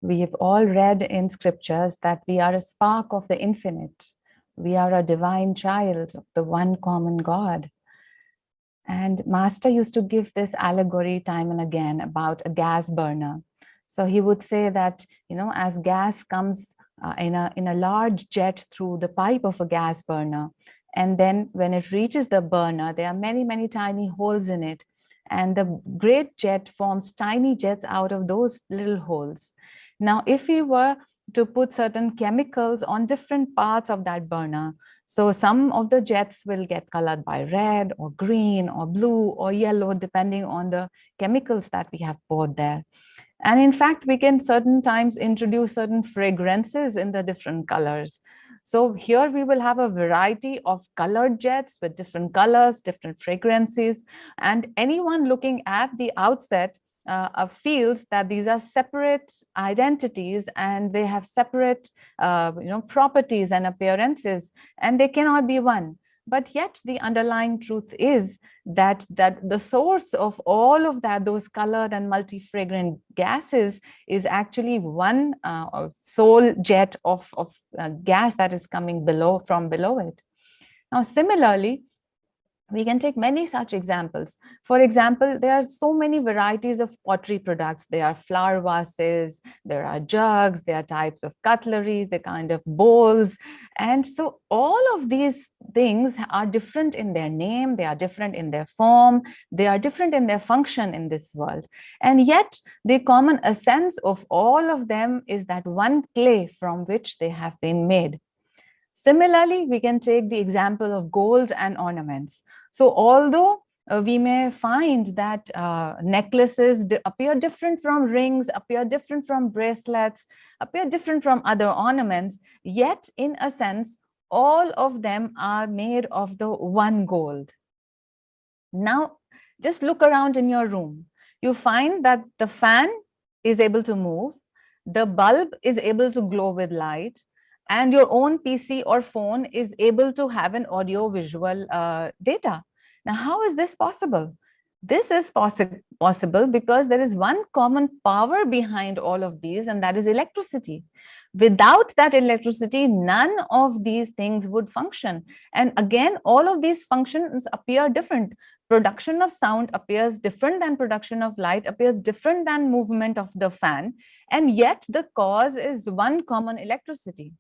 We have all read in scriptures that we are a spark of the infinite. We are a divine child of the one common God. And Master used to give this allegory time and again about a gas burner. So he would say that, as gas comes in a large jet through the pipe of a gas burner, and then when it reaches the burner, there are many, many tiny holes in it. And the great jet forms tiny jets out of those little holes. Now, if we were to put certain chemicals on different parts of that burner, so some of the jets will get colored by red or green or blue or yellow, depending on the chemicals that we have poured there. And in fact, we can certain times introduce certain fragrances in the different colors. So here we will have a variety of colored jets with different colors, different fragrances, and anyone looking at the outset feels that these are separate identities and they have separate properties and appearances, and they cannot be one. But yet the underlying truth is that the source of all of that, those colored and multi-fragrant gases, is actually one sole jet of gas that is coming from below it. Now, similarly, we can take many such examples. For example, there are so many varieties of pottery products. There are flower vases, there are jugs, there are types of cutlery, the kind of bowls. And so all of these things are different in their name, they are different in their form, they are different in their function in this world. And yet the common essence of all of them is that one clay from which they have been made. Similarly, we can take the example of gold and ornaments. So although we may find that necklaces appear different from rings, appear different from bracelets, appear different from other ornaments, yet in a sense, all of them are made of the one gold. Now, just look around in your room. You find that the fan is able to move, the bulb is able to glow with light, and your own PC or phone is able to have an audio visual data. Now, how is this possible? This is possible because there is one common power behind all of these, and that is electricity. Without that electricity, none of these things would function. And again, all of these functions appear different. Production of sound appears different than production of light, appears different than movement of the fan, and yet the cause is one common electricity.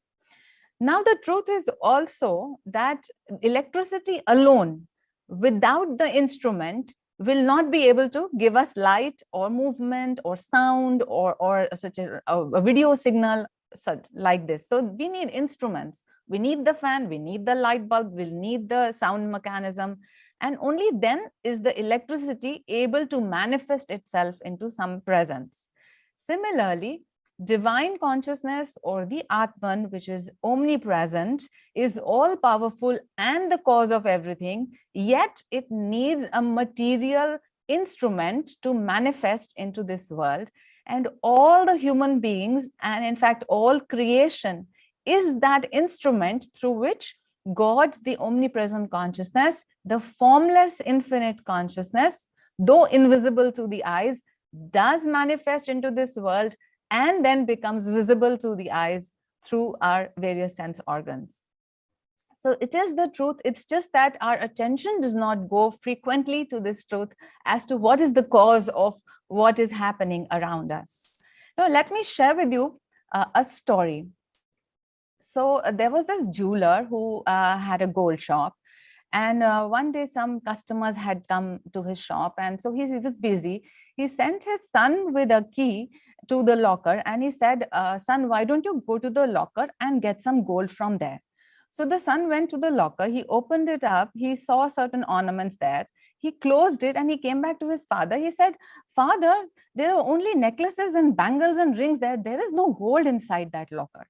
Now, the truth is also that electricity alone, without the instrument, will not be able to give us light or movement or sound or such a video signal such like this. So we need instruments. We need the fan, we need the light bulb, we need the sound mechanism. And only then is the electricity able to manifest itself into some presence. Similarly, divine consciousness or the Atman, which is omnipresent, is all powerful and the cause of everything, yet it needs a material instrument to manifest into this world. And all the human beings, and in fact, all creation, is that instrument through which God, the omnipresent consciousness, the formless infinite consciousness, though invisible to the eyes, does manifest into this world and then becomes visible to the eyes through our various sense organs. So it is the truth. It's just that our attention does not go frequently to this truth as to what is the cause of what is happening around us. Now, let me share with you a story. So there was this jeweler who had a gold shop. And one day some customers had come to his shop, and so he was busy. He sent his son with a key to the locker, and he said, son, why don't you go to the locker and get some gold from there? So the son went to the locker, he opened it up, he saw certain ornaments there, he closed it, and he came back to his father. He said, Father, there are only necklaces and bangles and rings there. There is no gold inside that locker.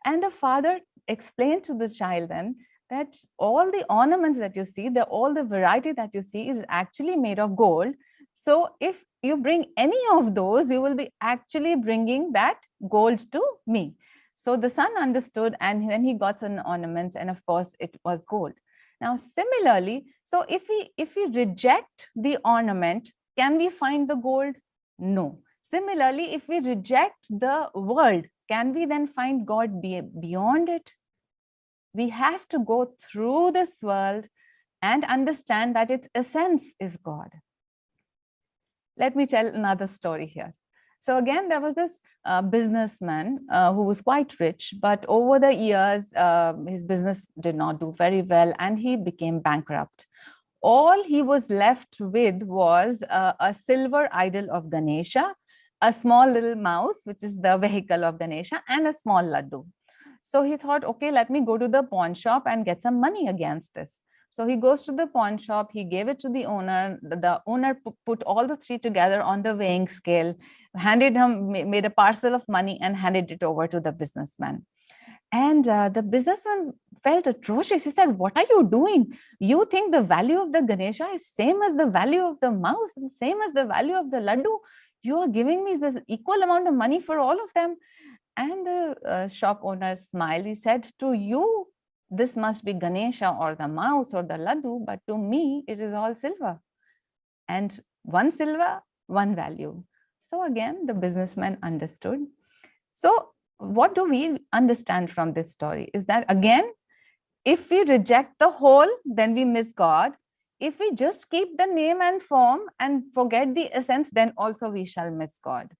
And the father explained to the child then that all the ornaments that you see, all the variety that you see is actually made of gold. So if you bring any of those, you will be actually bringing that gold to me. So the son understood, and then he got some ornaments, and of course it was gold. Now, similarly, so if we reject the ornament, can we find the gold? No. Similarly, if we reject the world, can we then find God beyond it? We have to go through this world and understand that its essence is God. Let me tell another story here. So again, there was this businessman who was quite rich, but over the years, his business did not do very well and he became bankrupt. All he was left with was a silver idol of Ganesha, a small little mouse, which is the vehicle of Ganesha, and a small laddu. So he thought, okay, let me go to the pawn shop and get some money against this. So he goes to the pawn shop, he gave it to the owner. The owner put all the three together on the weighing scale, handed him, made a parcel of money and handed it over to the businessman. And the businessman felt atrocious. He said, what are you doing? You think the value of the Ganesha is same as the value of the mouse and same as the value of the laddu? You are giving me this equal amount of money for all of them. And the shop owner smiled. He said, to you, this must be Ganesha or the mouse or the laddu, but to me, it is all silver. And one silver, one value. So again, the businessman understood. So what do we understand from this story is that, again, if we reject the whole, then we miss God. If we just keep the name and form and forget the essence, then also we shall miss God.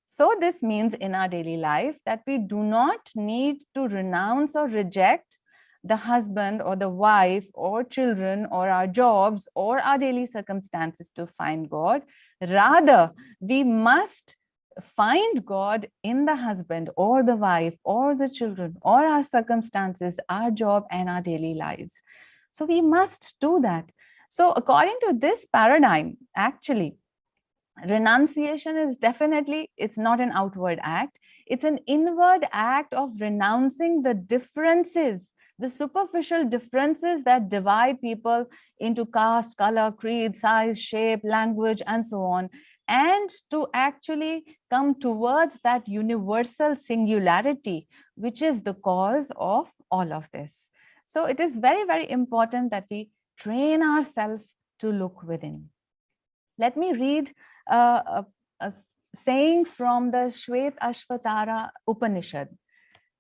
So this means in our daily life that we do not need to renounce or reject the husband or the wife or children or our jobs or our daily circumstances to find God. Rather, we must find God in the husband or the wife or the children or our circumstances, our job and our daily lives. So we must do that. So according to this paradigm, actually, renunciation is definitely, it's not an outward act. It's an inward act of renouncing the differences, the superficial differences that divide people into caste, color, creed, size, shape, language, and so on, and to actually come towards that universal singularity, which is the cause of all of this. So it is very, very important that we train ourselves to look within. Let me read a saying from the Shwet Ashvatara Upanishad.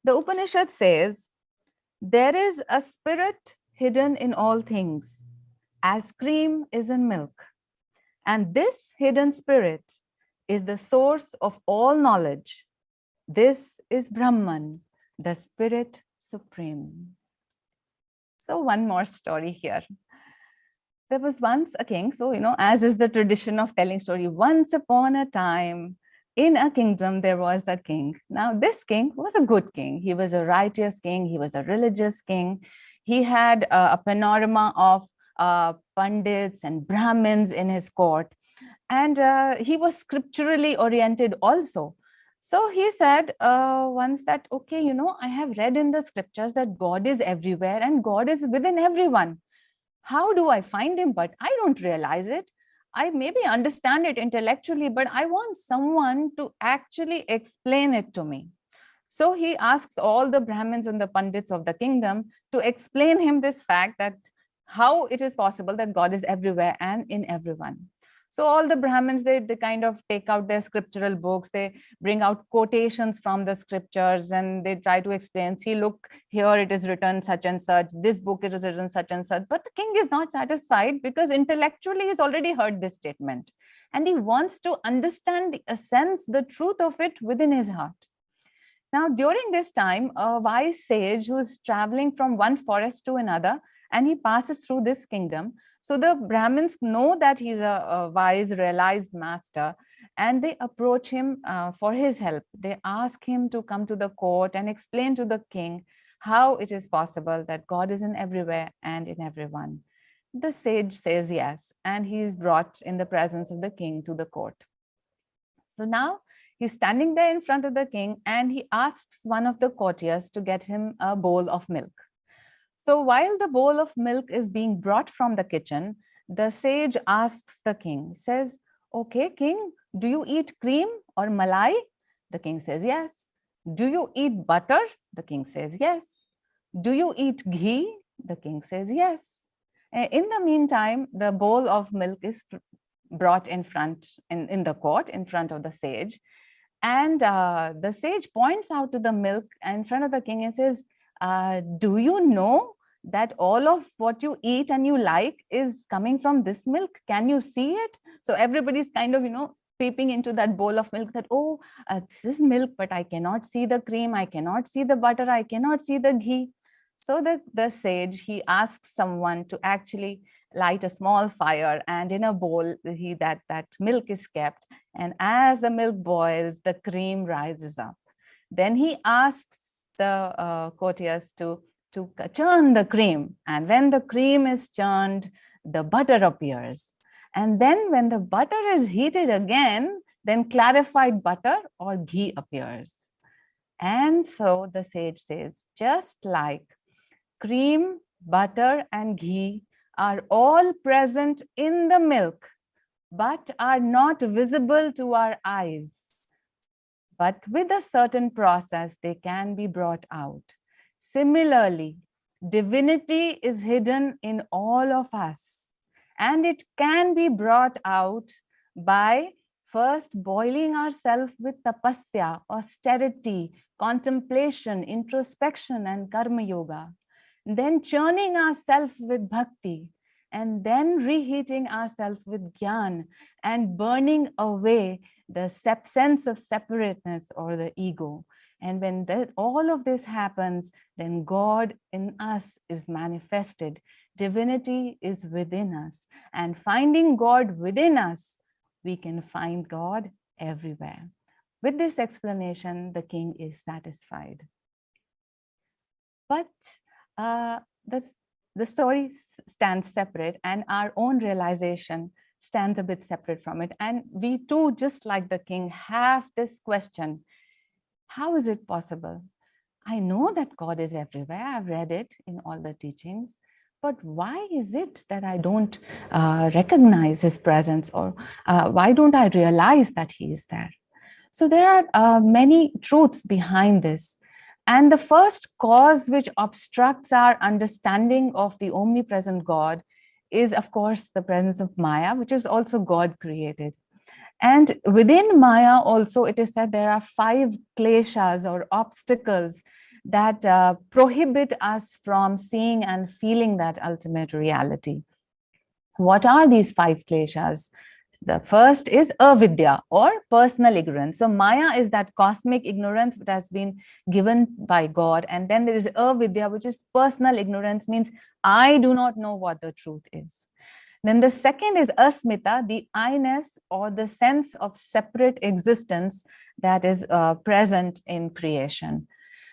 The Upanishad says, there is a spirit hidden in all things, as cream is in milk. And this hidden spirit is the source of all knowledge. This is Brahman, the spirit supreme. So one more story here. There was once a king. So, as is the tradition of telling story, once upon a time in a kingdom, there was a king. Now, this king was a good king. He was a righteous king. He was a religious king. He had a panorama of pandits and Brahmins in his court. And he was scripturally oriented also. So he said once that, okay, I have read in the scriptures that God is everywhere and God is within everyone. How do I find him? But I don't realize it. I maybe understand it intellectually, but I want someone to actually explain it to me. So he asks all the Brahmins and the Pandits of the kingdom to explain him this fact that how it is possible that God is everywhere and in everyone. So all the Brahmins, they kind of take out their scriptural books, they bring out quotations from the scriptures and they try to explain, see, look, here it is written such and such, this book it is written such and such. But the king is not satisfied because intellectually he's already heard this statement and he wants to understand the essence, the truth of it within his heart. Now, during this time, a wise sage who's traveling from one forest to another, and he passes through this kingdom. So the Brahmins know that he's a wise, realized master, and they approach him for his help. They ask him to come to the court and explain to the king how it is possible that God is in everywhere and in everyone. The sage says yes, and he is brought in the presence of the king to the court. So now he's standing there in front of the king and he asks one of the courtiers to get him a bowl of milk. So while the bowl of milk is being brought from the kitchen, the sage asks the king, says, okay, king, do you eat cream or malai? The king says, yes. Do you eat butter? The king says, yes. Do you eat ghee? The king says, yes. In the meantime, the bowl of milk is brought in the court in front of the sage. And the sage points out to the milk in front of the king and says, do you know that all of what you eat and you like is coming from this milk? Can you see it? So everybody's kind of, peeping into that bowl of milk that, oh, this is milk, but I cannot see the cream, I cannot see the butter, I cannot see the ghee. So the sage, he asks someone to actually light a small fire, and in a bowl that milk is kept, and as the milk boils, the cream rises up. Then he asks the courtiers to churn the cream, and when the cream is churned, the butter appears. And then when the butter is heated again, then clarified butter or ghee appears. And so the sage says, just like cream, butter, and ghee are all present in the milk, but are not visible to our eyes. But with a certain process, they can be brought out. Similarly, divinity is hidden in all of us, and it can be brought out by first boiling ourselves with tapasya, austerity, contemplation, introspection, and karma yoga. Then churning ourselves with bhakti, and then reheating ourselves with jnana and burning away the sense of separateness or the ego. And when all of this happens, then God in us is manifested. Divinity is within us. And finding God within us, we can find God everywhere. With this explanation, the king is satisfied. But the story stands separate, and our own realization stands a bit separate from it. And we too, just like the king, have this question: how is it possible? I know that God is everywhere. I've read it in all the teachings. But why is it that I don't recognize his presence, or why don't I realize that he is there? So there are many truths behind this. And the first cause which obstructs our understanding of the omnipresent God is, of course, the presence of Maya, which is also God created. And within Maya also, it is said there are 5 kleshas or obstacles that prohibit us from seeing and feeling that ultimate reality. What are these 5 kleshas? The first is avidya, or personal ignorance. So Maya is that cosmic ignorance that has been given by God. And then there is avidya, which is personal ignorance, means I do not know what the truth is. Then the second is asmita, the I-ness or the sense of separate existence that is present in creation.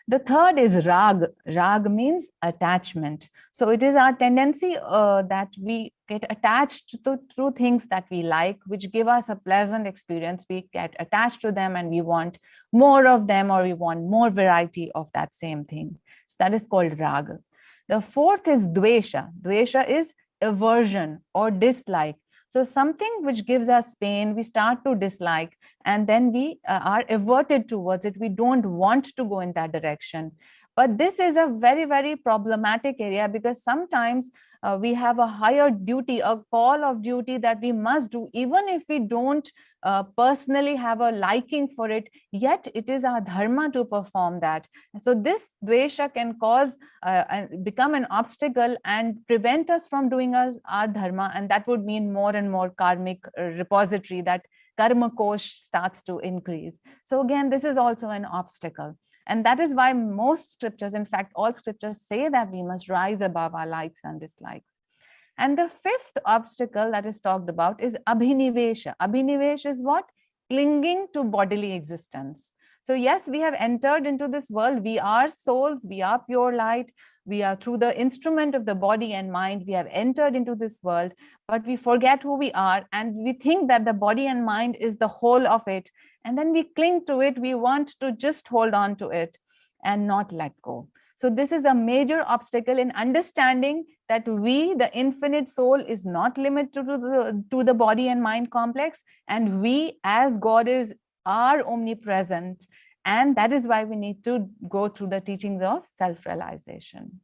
The third is rag. Rag means attachment. So it is our tendency that we get attached to things that we like, which give us a pleasant experience. We get attached to them and we want more of them, or we want more variety of that same thing. So that is called rag. The fourth is dvesha. Dvesha is aversion or dislike. So something which gives us pain, we start to dislike, and then we are averted towards it. We don't want to go in that direction. But this is a very, very problematic area, because sometimes we have a higher duty, a call of duty that we must do, even if we don't personally have a liking for it, yet it is our dharma to perform that. So this dvesha can cause and become an obstacle and prevent us from doing our dharma, and that would mean more and more karmic repository, that karma kosh starts to increase. So again, this is also an obstacle. And that is why most scriptures, in fact, all scriptures say that we must rise above our likes and dislikes. And the fifth obstacle that is talked about is abhinivesha. Abhinivesh is what? Clinging to bodily existence. So yes, we have entered into this world. We are souls, we are pure light. We are, through the instrument of the body and mind, we have entered into this world, but we forget who we are, and we think that the body and mind is the whole of it. And then we cling to it. We want to just hold on to it and not let go. So this is a major obstacle in understanding that we, the infinite soul, is not limited to the body and mind complex, and we as God are omnipresent. And that is why we need to go through the teachings of self-realization.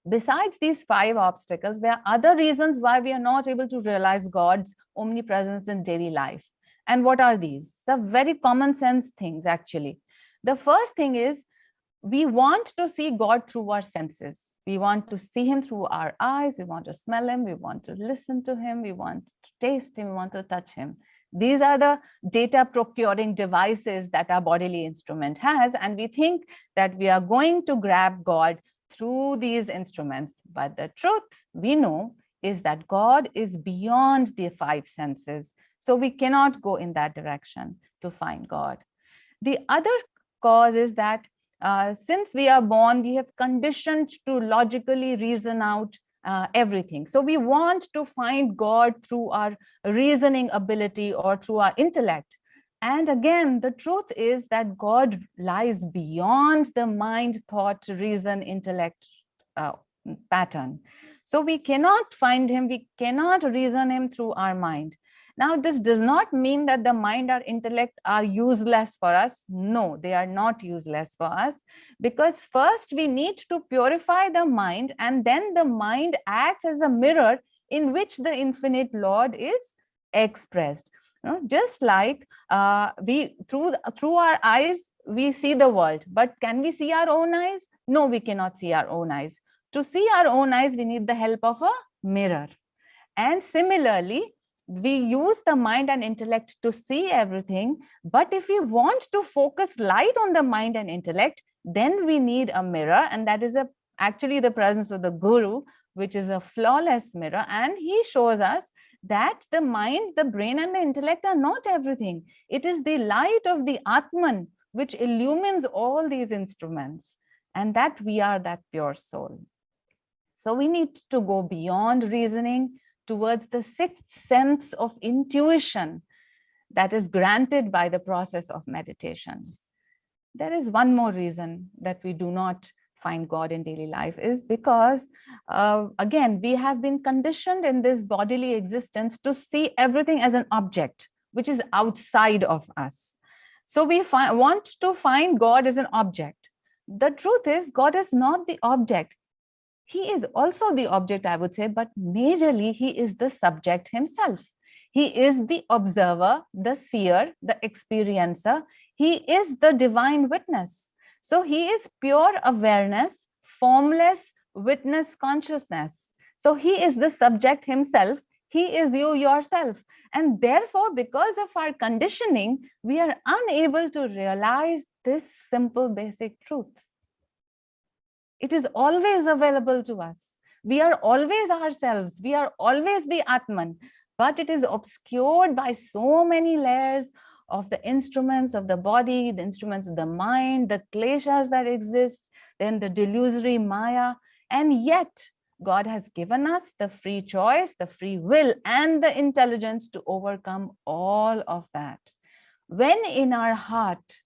Besides these 5 obstacles, there are other reasons why we are not able to realize God's omnipresence in daily life. And what are these? The very common sense things, actually. The first thing is, we want to see God through our senses. We want to see him through our eyes. We want to smell him. We want to listen to him. We want to taste him. We want to touch him. These are the data procuring devices that our bodily instrument has. And we think that we are going to grab God through these instruments. But the truth we know is that God is beyond the 5 senses. So we cannot go in that direction to find God. The other cause is that since we are born, we have conditioned to logically reason out everything. So we want to find God through our reasoning ability or through our intellect. And again, the truth is that God lies beyond the mind, thought, reason, intellect pattern. So we cannot find him, we cannot reason him through our mind. Now, this does not mean that the mind or intellect are useless for us. No, they are not useless for us, because first we need to purify the mind, and then the mind acts as a mirror in which the infinite Lord is expressed. Just like we through our eyes, we see the world, but can we see our own eyes? No, we cannot see our own eyes. To see our own eyes, we need the help of a mirror. And similarly, we use the mind and intellect to see everything. But if we want to focus light on the mind and intellect, then we need a mirror. And that is actually the presence of the Guru, which is a flawless mirror. And he shows us that the mind, the brain, and the intellect are not everything. It is the light of the Atman which illumines all these instruments, and that we are that pure soul. So we need to go beyond reasoning towards the 6th sense of intuition that is granted by the process of meditation. There is one more reason that we do not find God in daily life, is because, again, we have been conditioned in this bodily existence to see everything as an object, which is outside of us. So we want to find God as an object. The truth is, God is not the object. He is also the object, I would say, but majorly he is the subject himself. He is the observer, the seer, the experiencer. He is the divine witness. So he is pure awareness, formless witness consciousness. So he is the subject himself. He is you yourself. And therefore, because of our conditioning, we are unable to realize this simple basic truth. It is always available to us. We are always ourselves. We are always the Atman, but it is obscured by so many layers of the instruments of the body, the instruments of the mind, the kleshas that exist, then the delusory Maya. And yet, God has given us the free choice, the free will, and the intelligence to overcome all of that. When in our heart,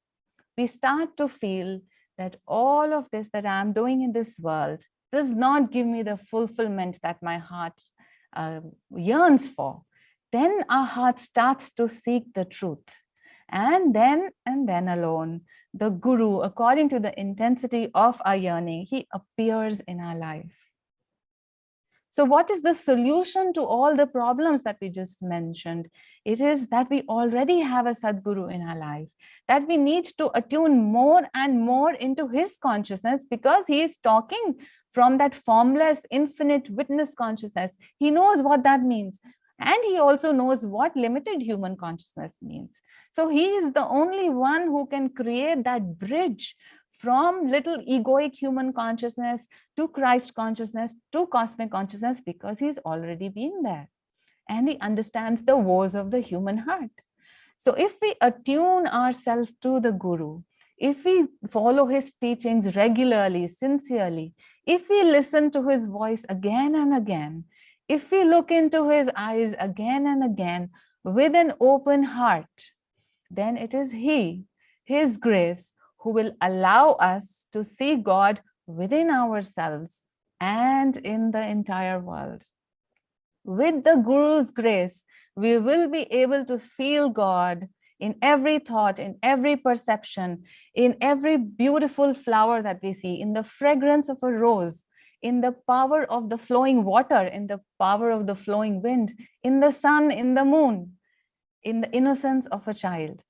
we start to feel that all of this that I'm doing in this world does not give me the fulfillment that my heart yearns for, then our heart starts to seek the truth. And then alone, the Guru, according to the intensity of our yearning, he appears in our life. So what is the solution to all the problems that we just mentioned? It is that we already have a Sadguru in our life, that we need to attune more and more into his consciousness, because he is talking from that formless, infinite witness consciousness. He knows what that means. And he also knows what limited human consciousness means. So he is the only one who can create that bridge from little egoic human consciousness to Christ consciousness to cosmic consciousness, because he's already been there and he understands the woes of the human heart. So if we attune ourselves to the Guru, if we follow his teachings regularly, sincerely, if we listen to his voice again and again, if we look into his eyes again and again with an open heart, then it is he, his grace, who will allow us to see God within ourselves and in the entire world. With the Guru's grace, we will be able to feel God in every thought, in every perception, in every beautiful flower that we see, in the fragrance of a rose, in the power of the flowing water, in the power of the flowing wind, in the sun, in the moon, in the innocence of a child,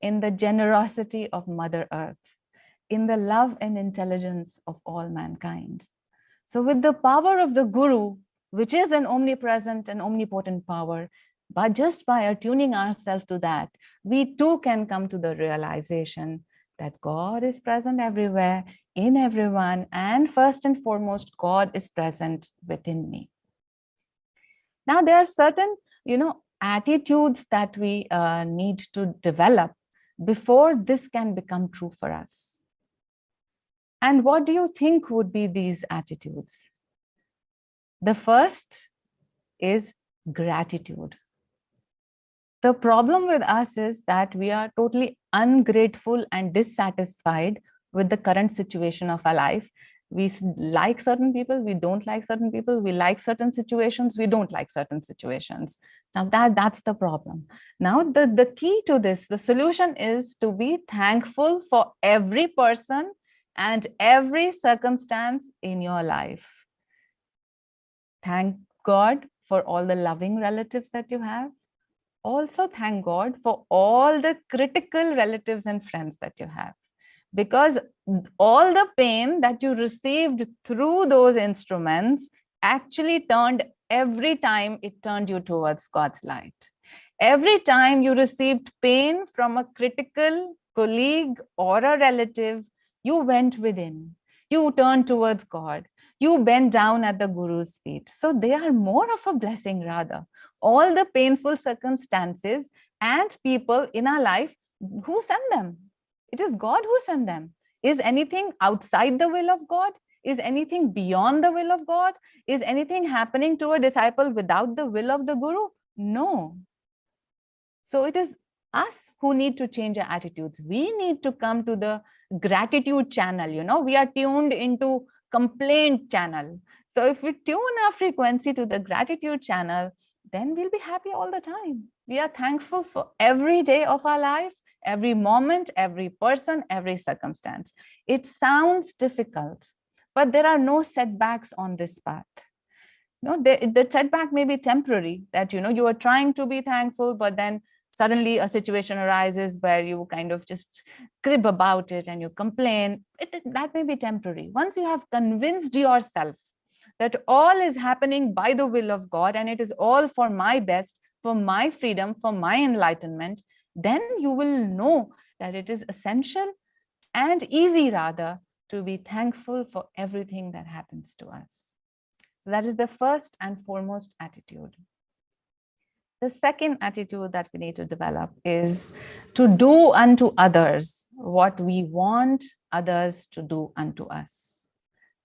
in the generosity of Mother Earth, in the love and intelligence of all mankind. So with the power of the Guru, which is an omnipresent and omnipotent power, but just by attuning ourselves to that, we too can come to the realization that God is present everywhere, in everyone, and first and foremost, God is present within me. Now, there are certain, attitudes that we need to develop before this can become true for us. And what do you think would be these attitudes? The first is gratitude. The problem with us is that we are totally ungrateful and dissatisfied with the current situation of our life. We like certain people, we don't like certain people, we like certain situations, we don't like certain situations. Now that's the problem. Now the key to this, the solution is to be thankful for every person and every circumstance in your life. Thank God for all the loving relatives that you have. Also thank God for all the critical relatives and friends that you have, because all the pain that you received through those instruments actually turned, every time it turned you towards God's light. Every time you received pain from a critical colleague or a relative, you went within, you turned towards God, you bent down at the Guru's feet. So they are more of a blessing rather. All the painful circumstances and people in our life, who sent them? It is God who sent them. Is anything outside the will of God? Is anything beyond the will of God? Is anything happening to a disciple without the will of the Guru? No. So it is us who need to change our attitudes. We need to come to the gratitude channel. We are tuned into complaint channel. So if we tune our frequency to the gratitude channel, then we'll be happy all the time. We are thankful for every day of our life, every moment, every person, every circumstance. It sounds difficult, but there are no setbacks on this path. The setback may be temporary, that you are trying to be thankful, but then suddenly a situation arises where you kind of just crib about it and you complain. That may be temporary. Once you have convinced yourself that all is happening by the will of God and it is all for my best, for my freedom, for my enlightenment, then you will know that it is essential and easy rather to be thankful for everything that happens to us. So that is the first and foremost attitude. The second attitude that we need to develop is to do unto others what we want others to do unto us.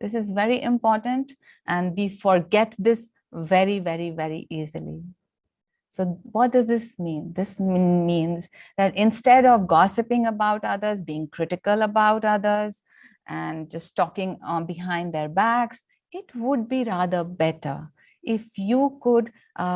This is very important, and we forget this very, very, very easily. So what does this mean? This means that instead of gossiping about others, being critical about others, and just talking behind their backs, it would be rather better if you could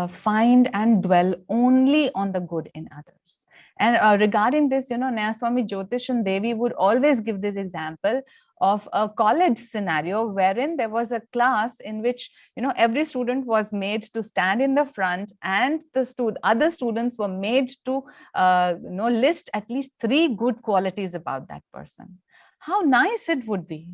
find and dwell only on the good in others. And regarding this, Nyaswami Jyotish and Devi would always give this example of a college scenario wherein there was a class in which every student was made to stand in the front, and the other students were made to list at least 3 good qualities about that person. How nice it would be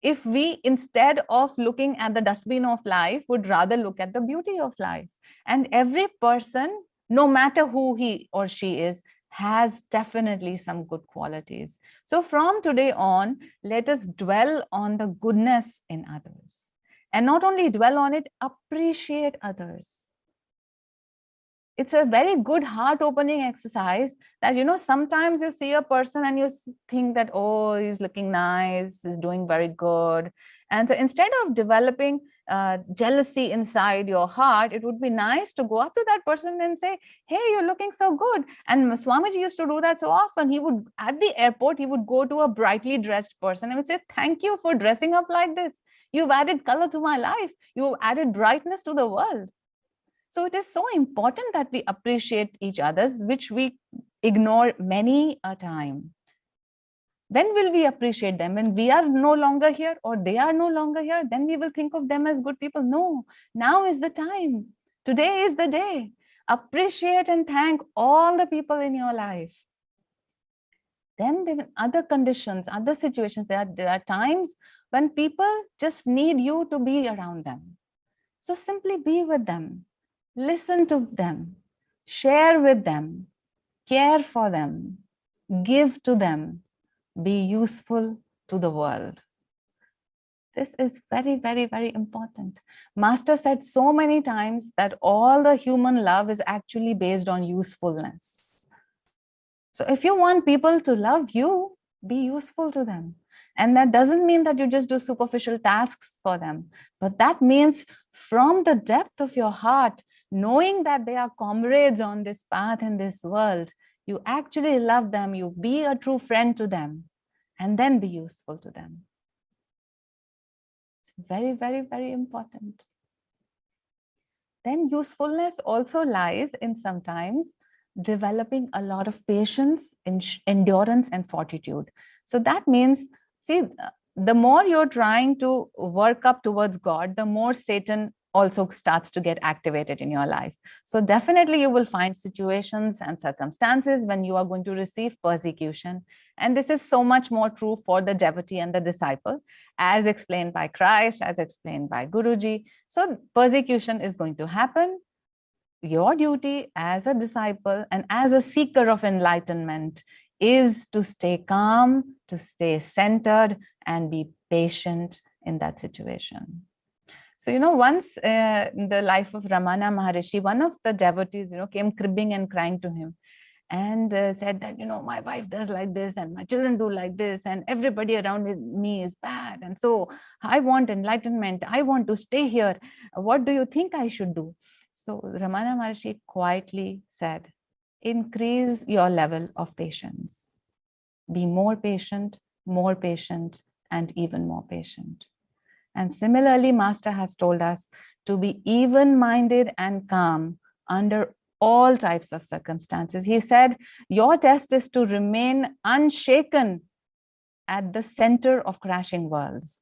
if we, instead of looking at the dustbin of life, would rather look at the beauty of life. And every person, no matter who he or she is, has definitely some good qualities. So from today on, let us dwell on the goodness in others. And not only dwell on it, appreciate others. It's a very good heart-opening exercise that, sometimes you see a person and you think that, oh, he's looking nice, he's doing very good. And so instead of developing jealousy inside your heart, it would be nice to go up to that person and say, hey, you're looking so good. And Swamiji used to do that so often. He would, at the airport, he would go to a brightly dressed person and would say, thank you for dressing up like this. You've added color to my life. You've added brightness to the world. So it is so important that we appreciate each other's, which we ignore many a time. When will we appreciate them? When we are no longer here or they are no longer here, then we will think of them as good people. No, now is the time. Today is the day. Appreciate and thank all the people in your life. Then there are other conditions, other situations. There are times when people just need you to be around them. So simply be with them, listen to them, share with them, care for them, give to them, be useful to the world. This is very, very, very important. Master said so many times that all the human love is actually based on usefulness. So if you want people to love you, be useful to them. And that doesn't mean that you just do superficial tasks for them, but that means from the depth of your heart, knowing that they are comrades on this path in this world, you actually love them, you be a true friend to them, and then be useful to them. It's very, very, very important. Then usefulness also lies in sometimes developing a lot of patience, endurance, and fortitude. So that means, see, the more you're trying to work up towards God, the more Satan also starts to get activated in your life. So definitely you will find situations and circumstances when you are going to receive persecution. And this is so much more true for the devotee and the disciple, as explained by Christ, as explained by Guruji. So persecution is going to happen. Your duty as a disciple and as a seeker of enlightenment is to stay calm, to stay centered, and be patient in that situation. So, once in the life of Ramana Maharishi, one of the devotees, came cribbing and crying to him and said that, my wife does like this and my children do like this and everybody around me is bad. And so I want enlightenment. I want to stay here. What do you think I should do? So Ramana Maharishi quietly said, increase your level of patience. Be more patient, and even more patient. And similarly, Master has told us to be even-minded and calm under all types of circumstances. He said, your test is to remain unshaken at the center of crashing worlds.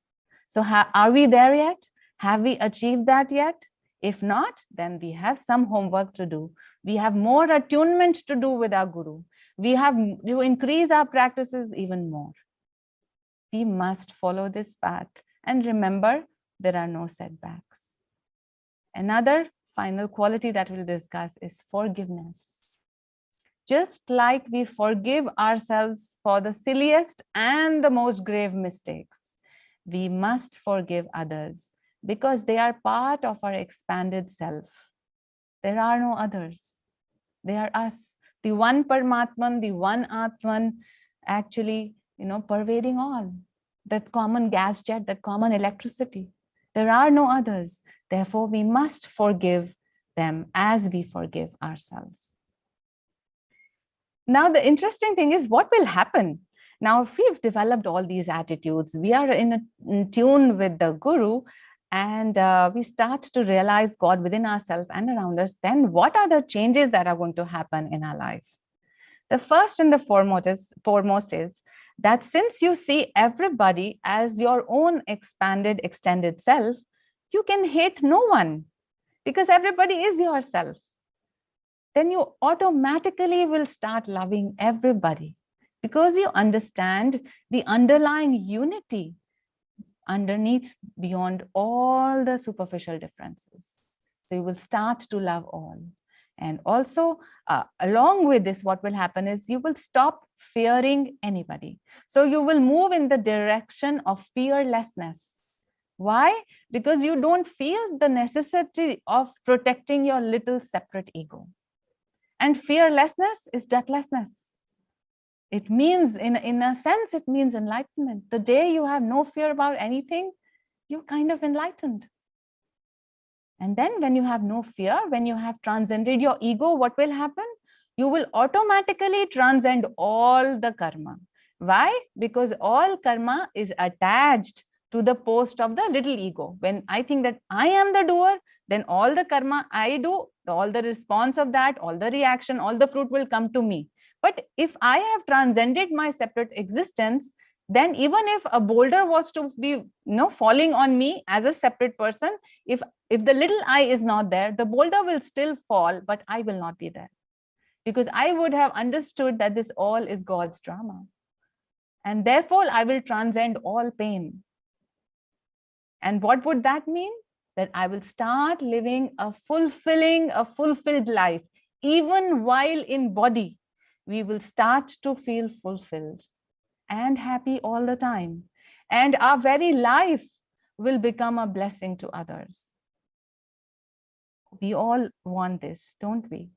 So are we there yet? Have we achieved that yet? If not, then we have some homework to do. We have more attunement to do with our Guru. We have to increase our practices even more. We must follow this path. And remember, there are no setbacks. Another final quality that we'll discuss is forgiveness. Just like we forgive ourselves for the silliest and the most grave mistakes, we must forgive others because they are part of our expanded self. There are no others. They are us. The one Paramatman, the one Atman, actually, pervading all. That common gas jet, that common electricity. There are no others. Therefore, we must forgive them as we forgive ourselves. Now, the interesting thing is what will happen? Now, if we've developed all these attitudes, we are in tune with the Guru, and we start to realize God within ourselves and around us, then what are the changes that are going to happen in our life? The first and the foremost is that since you see everybody as your own expanded, extended self, you can hate no one because everybody is yourself. Then you automatically will start loving everybody because you understand the underlying unity underneath, beyond all the superficial differences. So you will start to love all. And also, along with this, what will happen is you will stop fearing anybody. So you will move in the direction of fearlessness. Why? Because you don't feel the necessity of protecting your little separate ego. And fearlessness is deathlessness. It means, in a sense, it means enlightenment. The day you have no fear about anything, you're kind of enlightened. And then when you have no fear, when you have transcended your ego, what will happen? You will automatically transcend all the karma. Why? Because all karma is attached to the post of the little ego. When I think that I am the doer, then all the karma I do, all the response of that, all the reaction, all the fruit will come to me. But if I have transcended my separate existence, then even if a boulder was to be falling on me as a separate person, if the little I is not there, the boulder will still fall, but I will not be there, because I would have understood that this all is God's drama, and therefore I will transcend all pain. And what would that mean? That I will start living a fulfilled life. Even while in body, we will start to feel fulfilled and happy all the time. And our very life will become a blessing to others. We all want this, don't we?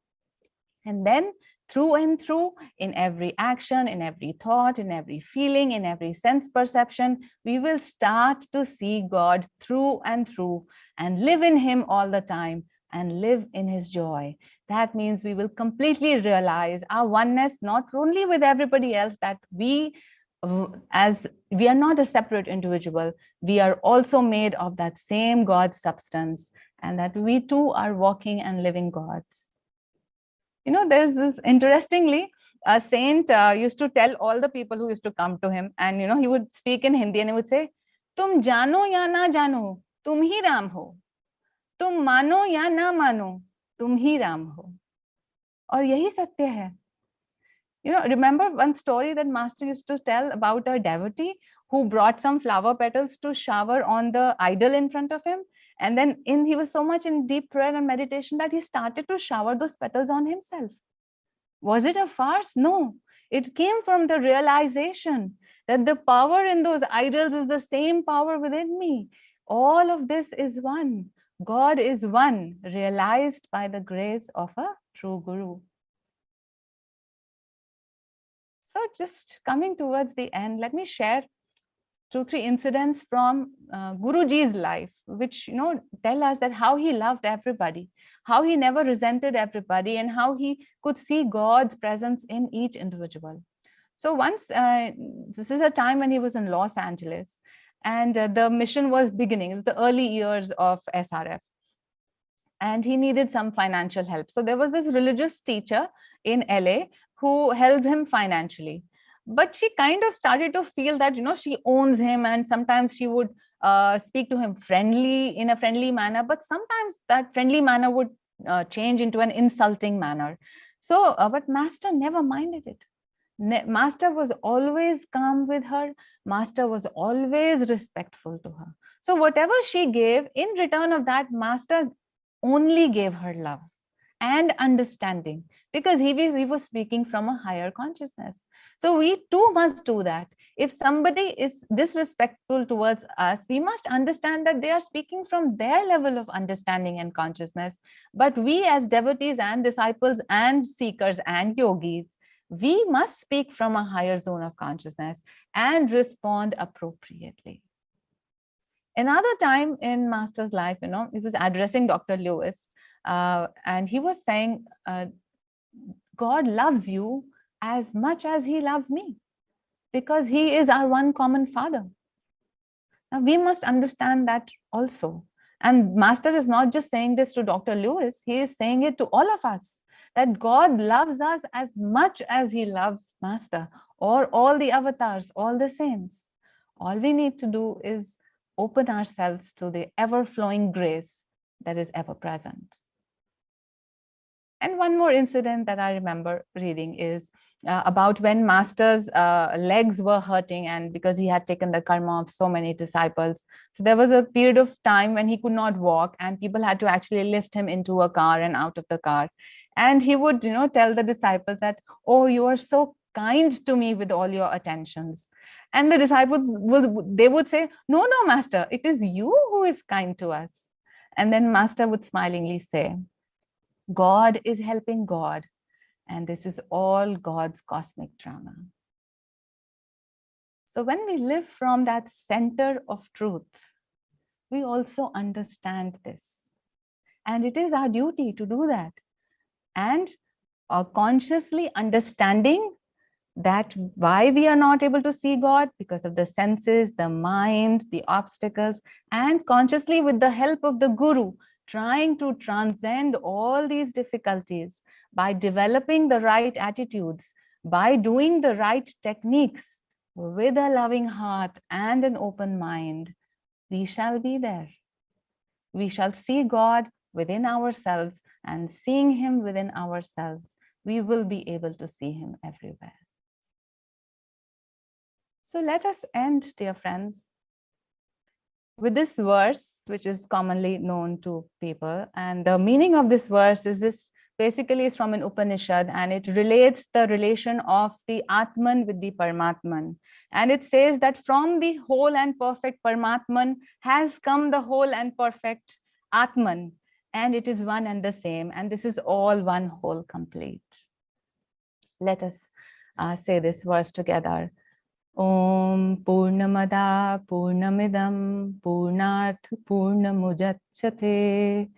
And then through and through, in every action, in every thought, in every feeling, in every sense perception, we will start to see God through and through and live in Him all the time and live in His joy. That means we will completely realize our oneness, not only with everybody else, that as we are not a separate individual, we are also made of that same God substance, and that we too are walking and living gods. There's this, interestingly, a saint used to tell all the people who used to come to him, and he would speak in Hindi and he would say, "Tum jano ya na jano, tum hi Ram ho. Tum mano ya na mano, tum hi Ram ho." और यही सत्य है. Remember one story that Master used to tell about a devotee who brought some flower petals to shower on the idol in front of him. And then he was so much in deep prayer and meditation that he started to shower those petals on himself. Was it a farce? No. It came from the realization that the power in those idols is the same power within me. All of this is one. God is one, realized by the grace of a true Guru. So just coming towards the end, let me share 2-3 incidents from Guruji's life, which tell us that how he loved everybody, how he never resented everybody, and how he could see God's presence in each individual. So once, this is a time when he was in Los Angeles, and the mission was beginning. It was the early years of SRF, and he needed some financial help. So there was this religious teacher in LA who helped him financially. But she kind of started to feel that, she owns him, and sometimes she would speak to him in a friendly manner, but sometimes that friendly manner would change into an insulting manner. So, but Master never minded it. Master was always calm with her. Master was always respectful to her. So whatever she gave, in return of that, Master only gave her love and understanding, because he was speaking from a higher consciousness. So we too must do that. If somebody is disrespectful towards us, we must understand that they are speaking from their level of understanding and consciousness. But we as devotees and disciples and seekers and yogis, we must speak from a higher zone of consciousness and respond appropriately. Another time in Master's life, he was addressing Dr. Lewis, and he was saying, God loves you as much as he loves me, because he is our one common Father. Now we must understand that also. And Master is not just saying this to Dr. Lewis, he is saying it to all of us, that God loves us as much as he loves Master, or all the avatars, all the saints. All we need to do is open ourselves to the ever-flowing grace that is ever present. And one more incident that I remember reading is about when Master's legs were hurting, and because he had taken the karma of so many disciples. So there was a period of time when he could not walk, and people had to actually lift him into a car and out of the car. And he would, tell the disciples that, "Oh, you are so kind to me with all your attentions." And the disciples would say, "No, no, Master, it is you who is kind to us." And then Master would smilingly say, "God is helping God, and this is all God's cosmic drama." So when we live from that center of truth, we also understand this. And it is our duty to do that. And consciously understanding that why we are not able to see God, because of the senses, the mind, the obstacles, and consciously with the help of the Guru, trying to transcend all these difficulties by developing the right attitudes, by doing the right techniques with a loving heart and an open mind, we shall be there. We shall see God within ourselves, and seeing Him within ourselves, we will be able to see Him everywhere. So let us end, dear friends, with this verse, which is commonly known to people. And the meaning of this verse is this basically is from an Upanishad, and it relates the relation of the Atman with the Paramatman. And it says that from the whole and perfect Paramatman has come the whole and perfect Atman, and it is one and the same. And this is all one whole complete. Let us say this verse together. Om Purnamada Purnamidam Purnat Purnamujachyate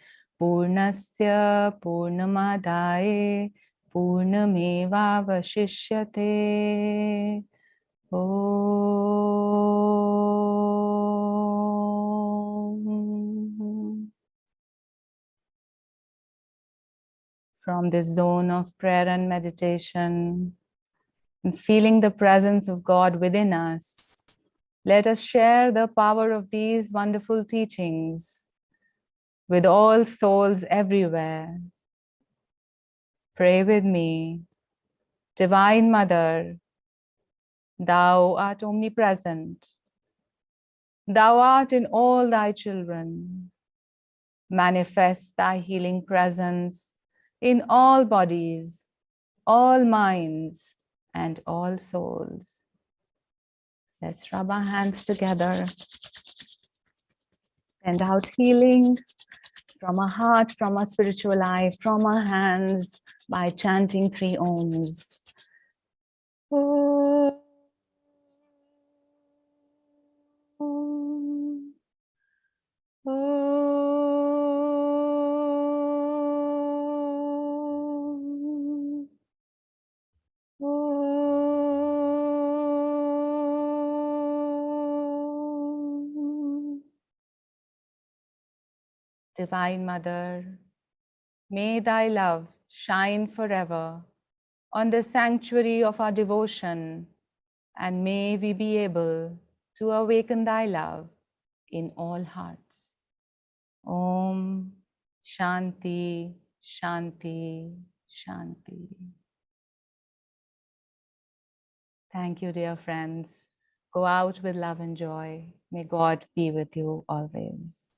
Purnasya Purnamadaye Purnameva Vashishyate. Om. From this zone of prayer and meditation, and feeling the presence of God within us, let us share the power of these wonderful teachings with all souls everywhere. Pray with me. Divine Mother, Thou art omnipresent. Thou art in all Thy children. Manifest Thy healing presence in all bodies, all minds, and all souls. Let's rub our hands together. Send out healing from our heart, from our spiritual life, from our hands by chanting 3 Oms. Om. Divine Mother, may Thy love shine forever on the sanctuary of our devotion, and may we be able to awaken Thy love in all hearts. Om Shanti, Shanti, Shanti. Thank you, dear friends. Go out with love and joy. May God be with you always.